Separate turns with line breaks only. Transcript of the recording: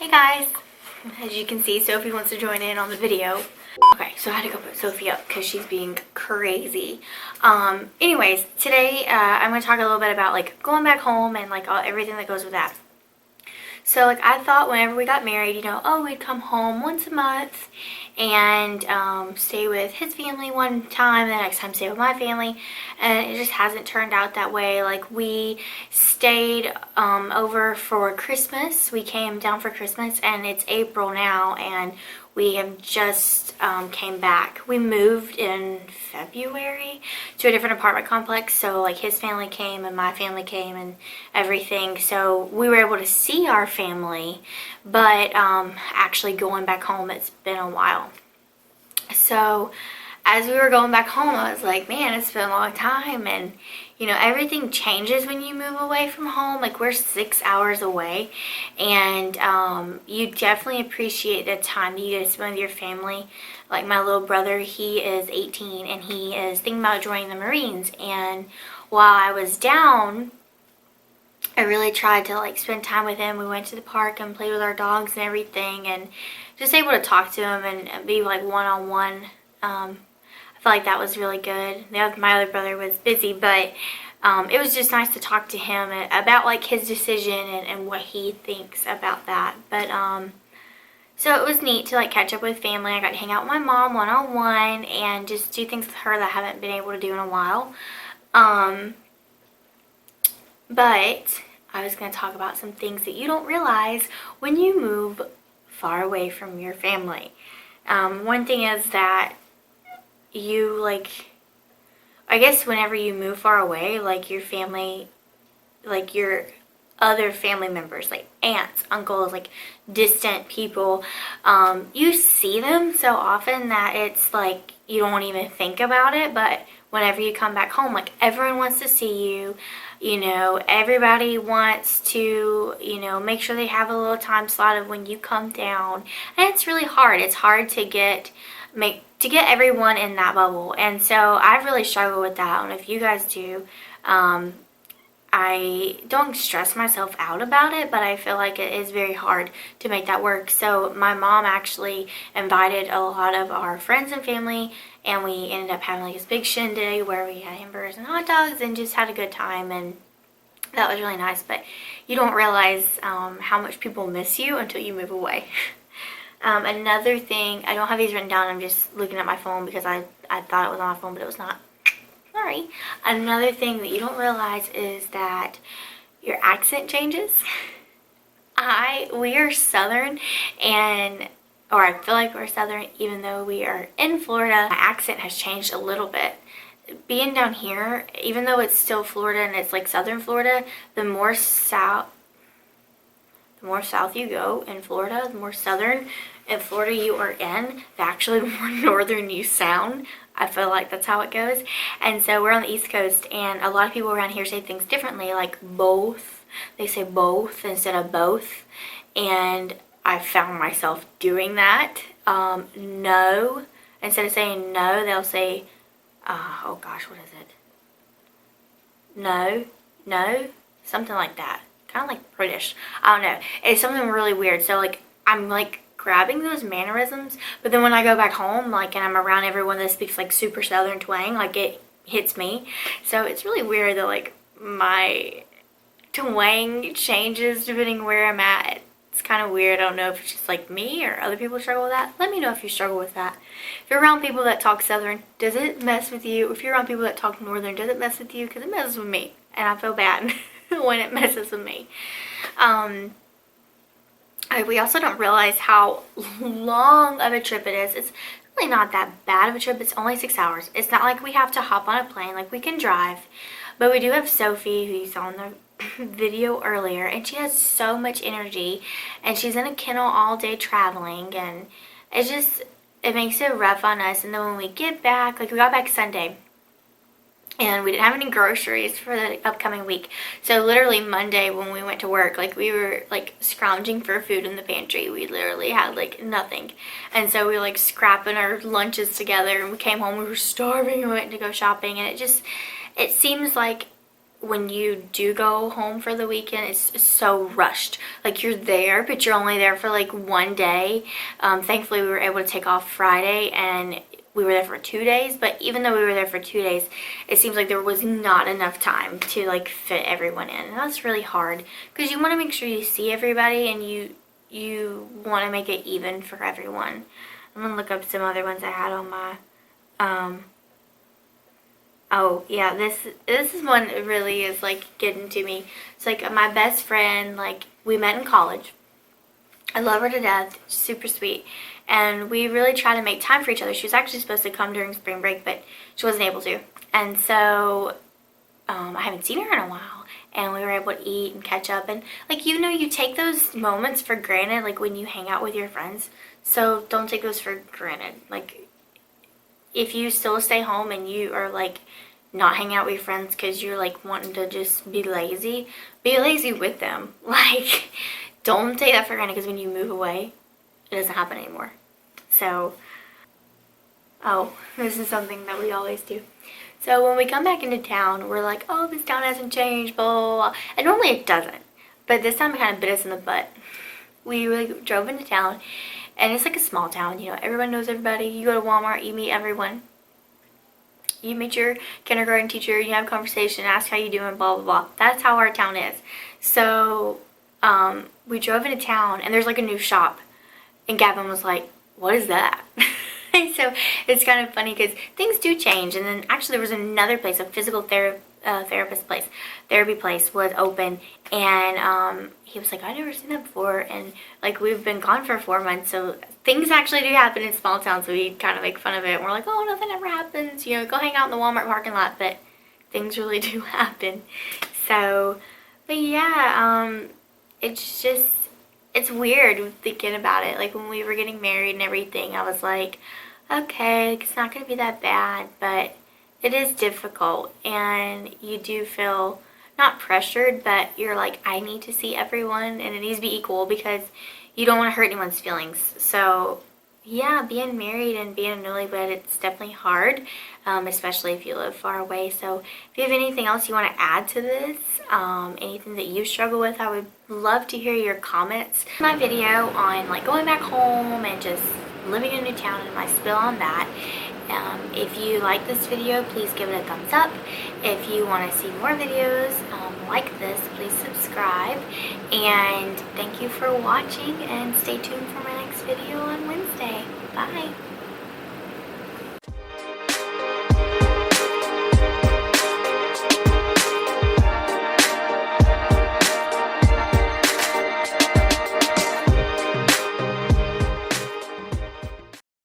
Hey guys, as you can see, Sophie wants to join in on the video. Okay, so I had to go put Sophie up because she's being crazy. Anyways, today I'm going to talk a little bit about like going back home and like everything that goes with that. So like I thought whenever we got married, we'd come home once a month and stay with his family one time, the next time stay with my family, and it just hasn't turned out that way. Like we stayed over for Christmas. We came down for Christmas and it's April now and we have just came back. We moved in February to a different apartment complex, so like his family came and my family came and everything, so we were able to see our family, but actually going back home, it's been a while. So as we were going back home, I was like, man, it's been a long time, and everything changes when you move away from home. Like we're 6 hours away, and you definitely appreciate the time that you get to spend with your family. Like my little brother, he is 18 and he is thinking about joining the Marines, and while I was down, I really tried to like spend time with him. We went to the park and played with our dogs and everything, and just able to talk to him and be like one-on-one. I felt like that was really good. My other brother was busy, but it was just nice to talk to him about like his decision and what he thinks about that. But so it was neat to like catch up with family. I got to hang out with my mom one-on-one and just do things with her that I haven't been able to do in a while. But I was going to talk about some things that you don't realize when you move far away from your family. One thing is that you I guess whenever you move far away, like your family, like your other family members, like aunts, uncles, like distant people, you see them so often that it's like you don't even think about it. But whenever you come back home, like everyone wants to see you, everybody wants to, make sure they have a little time slot of when you come down, and it's really hard. It's hard to get everyone in that bubble, and so I've really struggled with that. I don't know if you guys do. I don't stress myself out about it, but I feel like it is very hard to make that work. So my mom actually invited a lot of our friends and family, and we ended up having like this big shindig where we had hamburgers and hot dogs and just had a good time, and that was really nice. But you don't realize how much people miss you until you move away. Another thing, I don't have these written down, I'm just looking at my phone because I thought it was on my phone, but it was not. Sorry. Another thing that you don't realize is that your accent changes. We are Southern, or I feel like we're Southern even though we are in Florida. My accent has changed a little bit. Being down here, even though it's still Florida and it's like Southern Florida, the more south you go in Florida, the more southern in Florida you are in, actually the more northern you sound. I feel like that's how it goes. And so we're on the East Coast, and a lot of people around here say things differently, like both. They say both instead of both, and I found myself doing that. No, instead of saying no, they'll say, oh gosh, what is it? No, something like that. Kind of like British. I don't know. It's something really weird. So like I'm like grabbing those mannerisms, but then when I go back home, like, and I'm around everyone that speaks like super Southern twang, like it hits me. So it's really weird that like my twang changes depending where I'm at. It's kind of weird. I don't know if it's just like me or other people struggle with that. Let me know if you struggle with that. If you're around people that talk Southern, does it mess with you? If you're around people that talk Northern, does it mess with you? Because it messes with me, and I feel bad when it messes with me. We also don't realize how long of a trip it is. It's really not that bad of a trip. It's only 6 hours. It's not like we have to hop on a plane. Like we can drive. But we do have Sophie, who you saw in the video earlier, and she has so much energy, and she's in a kennel all day traveling, and it makes it rough on us. And then when we get back, like we got back Sunday, and we didn't have any groceries for the upcoming week. So literally Monday when we went to work, like we were like scrounging for food in the pantry. We literally had like nothing. And so we were like scrapping our lunches together, and we came home, we were starving, and we went to go shopping, and it seems like when you do go home for the weekend, it's so rushed. Like, you're there, but you're only there for like one day. Thankfully, we were able to take off Friday, and we were there for 2 days. But even though we were there for 2 days, it seems like there was not enough time to like fit everyone in. And that's really hard because you want to make sure you see everybody, and you want to make it even for everyone. I'm gonna look up some other ones I had on my oh yeah, this is one that really is like getting to me. It's like my best friend, like we met in college. I love her to death, super sweet, and we really try to make time for each other. She was actually supposed to come during spring break, but she wasn't able to, and so I haven't seen her in a while, and we were able to eat and catch up, and like, you know, you take those moments for granted, like when you hang out with your friends, so don't take those for granted. Like, if you still stay home and you are like not hanging out with your friends because you're like wanting to just be lazy with them. Like, don't take that for granted, because when you move away, it doesn't happen anymore. So, oh, this is something that we always do. So when we come back into town, we're like, oh, this town hasn't changed, blah, blah, blah. And normally it doesn't. But this time it kind of bit us in the butt. We really drove into town, and it's like a small town, you know, everyone knows everybody. You go to Walmart, you meet everyone. You meet your kindergarten teacher, you have a conversation, ask how you doing, blah, blah, blah. That's how our town is. So we drove into town, and there's like a new shop. And Gavin was like, what is that? So it's kind of funny because things do change. And then actually there was another place, a physical therapy place was open, and he was like, I've never seen that before, and like, we've been gone for 4 months, so things actually do happen in small towns. So we kind of make fun of it, and we're like, oh, nothing ever happens, you know, go hang out in the Walmart parking lot, but things really do happen. So, but yeah, it's weird thinking about it. Like, when we were getting married and everything, I was like, okay, it's not going to be that bad, but it is difficult, and you do feel not pressured, but you're like, I need to see everyone, and it needs to be equal because you don't want to hurt anyone's feelings. So yeah, being married and being a newlywed, it's definitely hard, especially if you live far away. So if you have anything else you want to add to this, anything that you struggle with, I would love to hear your comments. My video on like going back home and just living in a new town and my spill on that. If you like this video, please give it a thumbs up. If you want to see more videos like this, please subscribe. And thank you for watching, and stay tuned for my next video on Wednesday. Bye!